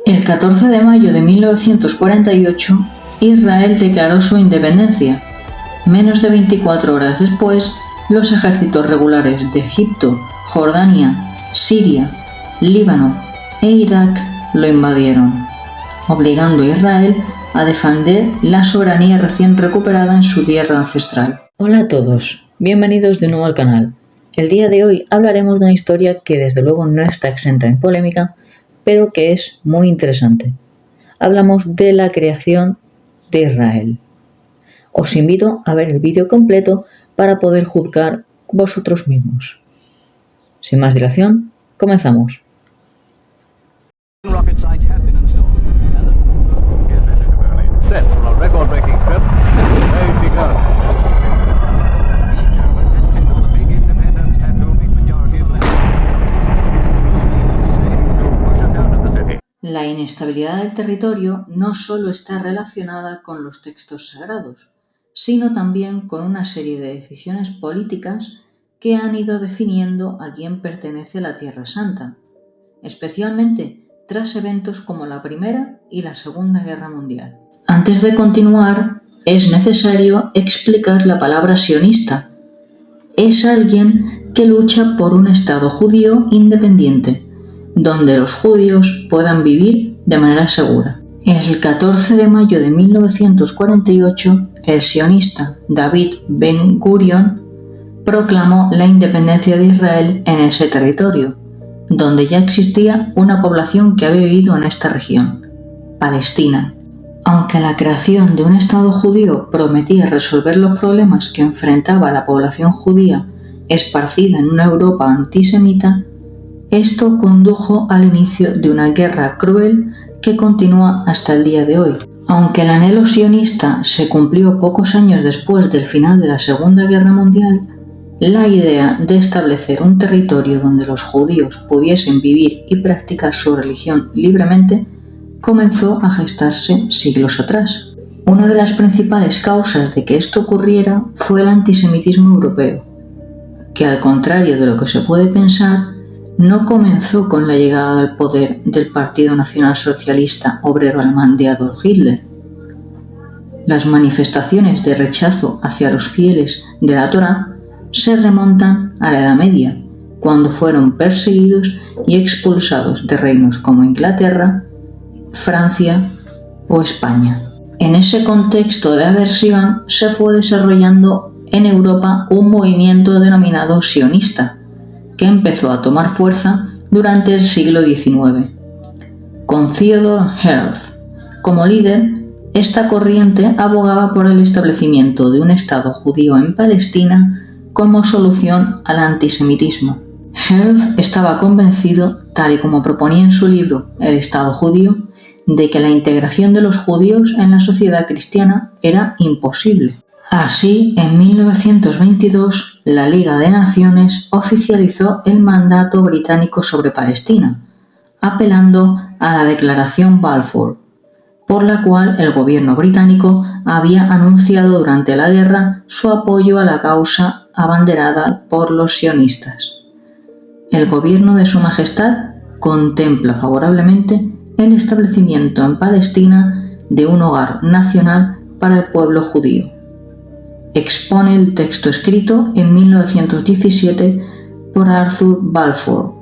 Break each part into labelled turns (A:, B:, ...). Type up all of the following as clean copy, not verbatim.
A: El 14 de mayo de 1948, Israel declaró su independencia. Menos de 24 horas después, los ejércitos regulares de Egipto, Jordania, Siria, Líbano e Irak lo invadieron, obligando a Israel a defender la soberanía recién recuperada en su tierra ancestral. Hola a todos, bienvenidos de nuevo al canal. El día de hoy hablaremos de una historia que desde luego no está exenta en polémica, pero que es muy interesante. Hablamos de la creación de Israel. Os invito a ver el vídeo completo para poder juzgar vosotros mismos. Sin más dilación, comenzamos.
B: Set for a record-breaking trip. Away she goes.
A: La inestabilidad del territorio no solo está relacionada con los textos sagrados, sino también con una serie de decisiones políticas que han ido definiendo a quién pertenece la Tierra Santa, especialmente tras eventos como la Primera y la Segunda Guerra Mundial. Antes de continuar, es necesario explicar la palabra sionista. Es alguien que lucha por un Estado judío independiente, donde los judíos puedan vivir de manera segura. El 14 de mayo de 1948, el sionista David Ben Gurion proclamó la independencia de Israel en ese territorio, donde ya existía una población que había vivido en esta región, Palestina. Aunque la creación de un Estado judío prometía resolver los problemas que enfrentaba la población judía esparcida en una Europa antisemita, esto condujo al inicio de una guerra cruel que continúa hasta el día de hoy. Aunque el anhelo sionista se cumplió pocos años después del final de la Segunda Guerra Mundial, la idea de establecer un territorio donde los judíos pudiesen vivir y practicar su religión libremente comenzó a gestarse siglos atrás. Una de las principales causas de que esto ocurriera fue el antisemitismo europeo, que al contrario de lo que se puede pensar, no comenzó con la llegada al poder del Partido Nacional Socialista Obrero Alemán de Adolf Hitler. Las manifestaciones de rechazo hacia los fieles de la Torá se remontan a la Edad Media, cuando fueron perseguidos y expulsados de reinos como Inglaterra, Francia o España. En ese contexto de aversión se fue desarrollando en Europa un movimiento denominado sionista, que empezó a tomar fuerza durante el siglo XIX. Con Theodor Herzl como líder, esta corriente abogaba por el establecimiento de un Estado judío en Palestina como solución al antisemitismo. Herzl estaba convencido, tal y como proponía en su libro El Estado judío, de que la integración de los judíos en la sociedad cristiana era imposible. Así, en 1922, la Liga de Naciones oficializó el mandato británico sobre Palestina, apelando a la Declaración Balfour, por la cual el gobierno británico había anunciado durante la guerra su apoyo a la causa abanderada por los sionistas. El gobierno de Su Majestad contempla favorablemente el establecimiento en Palestina de un hogar nacional para el pueblo judío. Expone el texto escrito en 1917 por Arthur Balfour,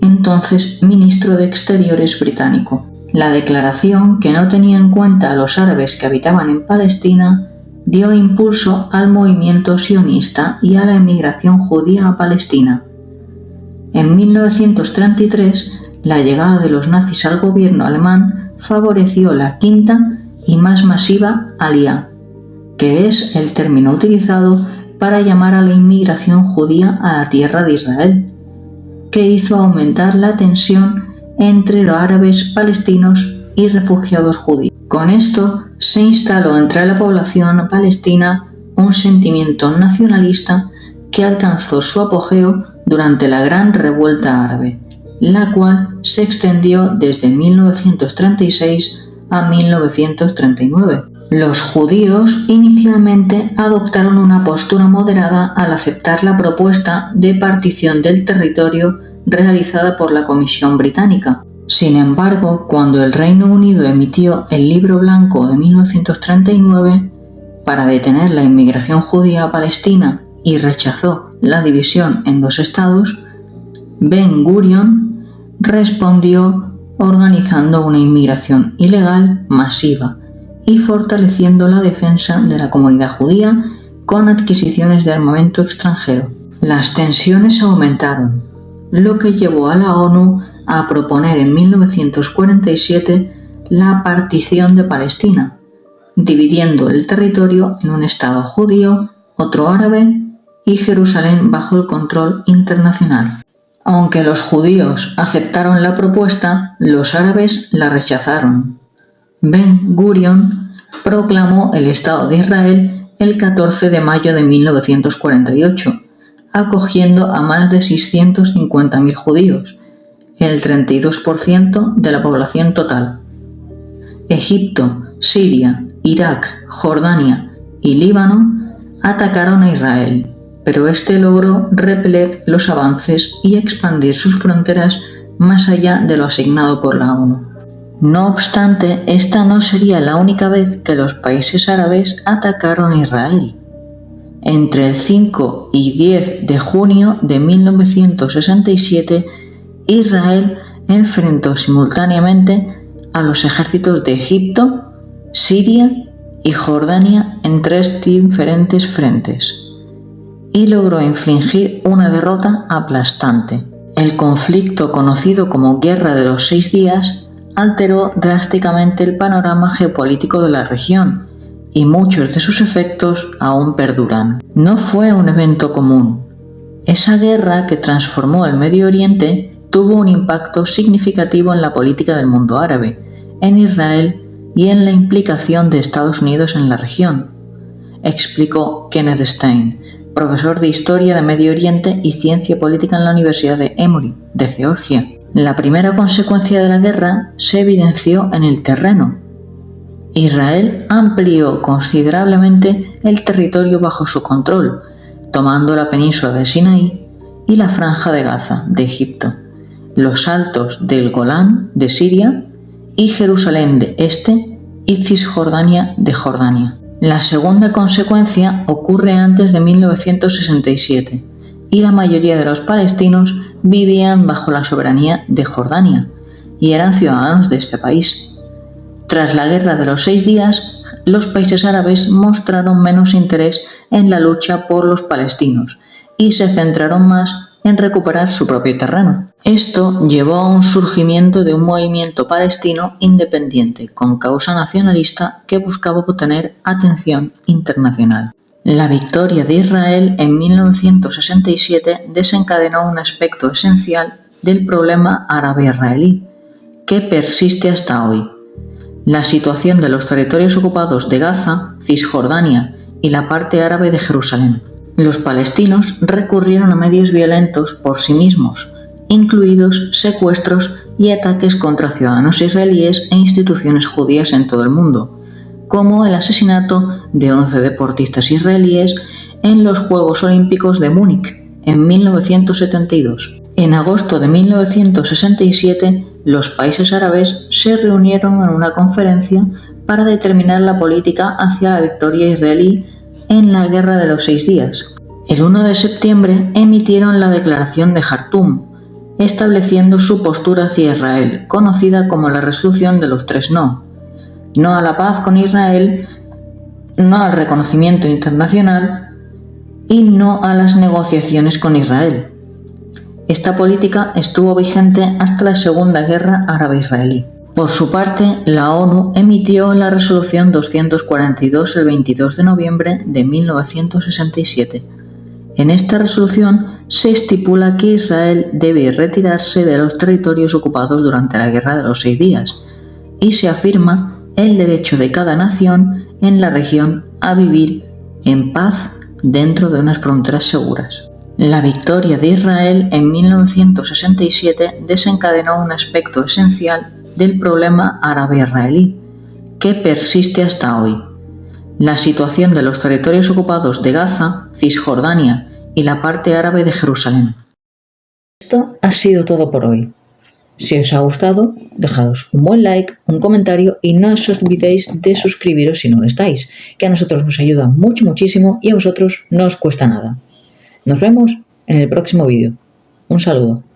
A: entonces ministro de Exteriores británico. La declaración, que no tenía en cuenta a los árabes que habitaban en Palestina, dio impulso al movimiento sionista y a la emigración judía a Palestina. En 1933, la llegada de los nazis al gobierno alemán favoreció la quinta y más masiva Aliyá, que es el término utilizado para llamar a la inmigración judía a la tierra de Israel, que hizo aumentar la tensión entre los árabes palestinos y refugiados judíos. Con esto se instaló entre la población palestina un sentimiento nacionalista que alcanzó su apogeo durante la Gran Revuelta Árabe, la cual se extendió desde 1936 a 1939. Los judíos inicialmente adoptaron una postura moderada al aceptar la propuesta de partición del territorio realizada por la Comisión Británica, Sin embargo, cuando el Reino Unido emitió el Libro Blanco de 1939 para detener la inmigración judía a Palestina y rechazó la división en dos estados, Ben Gurion respondió organizando una inmigración ilegal masiva y fortaleciendo la defensa de la comunidad judía con adquisiciones de armamento extranjero. Las tensiones aumentaron, lo que llevó a la ONU a proponer en 1947 la partición de Palestina, dividiendo el territorio en un estado judío, otro árabe y Jerusalén bajo el control internacional. Aunque los judíos aceptaron la propuesta, los árabes la rechazaron. Ben Gurion proclamó el Estado de Israel el 14 de mayo de 1948, acogiendo a más de 650.000 judíos, el 32% de la población total. Egipto, Siria, Irak, Jordania y Líbano atacaron a Israel, pero este logró repeler los avances y expandir sus fronteras más allá de lo asignado por la ONU. No obstante, esta no sería la única vez que los países árabes atacaron a Israel. Entre el 5 y 10 de junio de 1967, Israel enfrentó simultáneamente a los ejércitos de Egipto, Siria y Jordania en 3 diferentes frentes y logró infligir una derrota aplastante. El conflicto, conocido como Guerra de los 6 días, alteró drásticamente el panorama geopolítico de la región y muchos de sus efectos aún perduran. No fue un evento común. Esa guerra que transformó el Medio Oriente tuvo un impacto significativo en la política del mundo árabe, en Israel y en la implicación de Estados Unidos en la región, explicó Kenneth Stein, profesor de Historia de Medio Oriente y Ciencia Política en la Universidad de Emory, de Georgia. La primera consecuencia de la guerra se evidenció en el terreno. Israel amplió considerablemente el territorio bajo su control, tomando la península de Sinaí y la franja de Gaza, de Egipto, los altos del Golán, de Siria, y Jerusalén de Este y Cisjordania, de Jordania. La segunda consecuencia ocurre antes de 1967, y la mayoría de los palestinos vivían bajo la soberanía de Jordania y eran ciudadanos de este país. Tras la Guerra de los 6 días, los países árabes mostraron menos interés en la lucha por los palestinos y se centraron más en recuperar su propio terreno. Esto llevó a un surgimiento de un movimiento palestino independiente con causa nacionalista que buscaba obtener atención internacional. La victoria de Israel en 1967 desencadenó un aspecto esencial del problema árabe-israelí, que persiste hasta hoy: la situación de los territorios ocupados de Gaza, Cisjordania y la parte árabe de Jerusalén. Los palestinos recurrieron a medios violentos por sí mismos, incluidos secuestros y ataques contra ciudadanos israelíes e instituciones judías en todo el mundo, como el asesinato de 11 deportistas israelíes en los Juegos Olímpicos de Múnich en 1972. En agosto de 1967, los países árabes se reunieron en una conferencia para determinar la política hacia la victoria israelí en la Guerra de los 6 días. El 1 de septiembre emitieron la Declaración de Jartum, estableciendo su postura hacia Israel, conocida como la Resolución de los 3 no. No a la paz con Israel, no al reconocimiento internacional y no a las negociaciones con Israel. Esta política estuvo vigente hasta la Segunda Guerra Árabe-Israelí. Por su parte, la ONU emitió la Resolución 242 el 22 de noviembre de 1967. En esta resolución se estipula que Israel debe retirarse de los territorios ocupados durante la Guerra de los 6 días y se afirma el derecho de cada nación en la región a vivir en paz dentro de unas fronteras seguras. La victoria de Israel en 1967 desencadenó un aspecto esencial del problema árabe-israelí, que persiste hasta hoy: la situación de los territorios ocupados de Gaza, Cisjordania y la parte árabe de Jerusalén. Esto ha sido todo por hoy. Si os ha gustado, dejaos un buen like, un comentario y no os olvidéis de suscribiros si no lo estáis, que a nosotros nos ayuda muchísimo y a vosotros no os cuesta nada. Nos vemos en el próximo vídeo. Un saludo.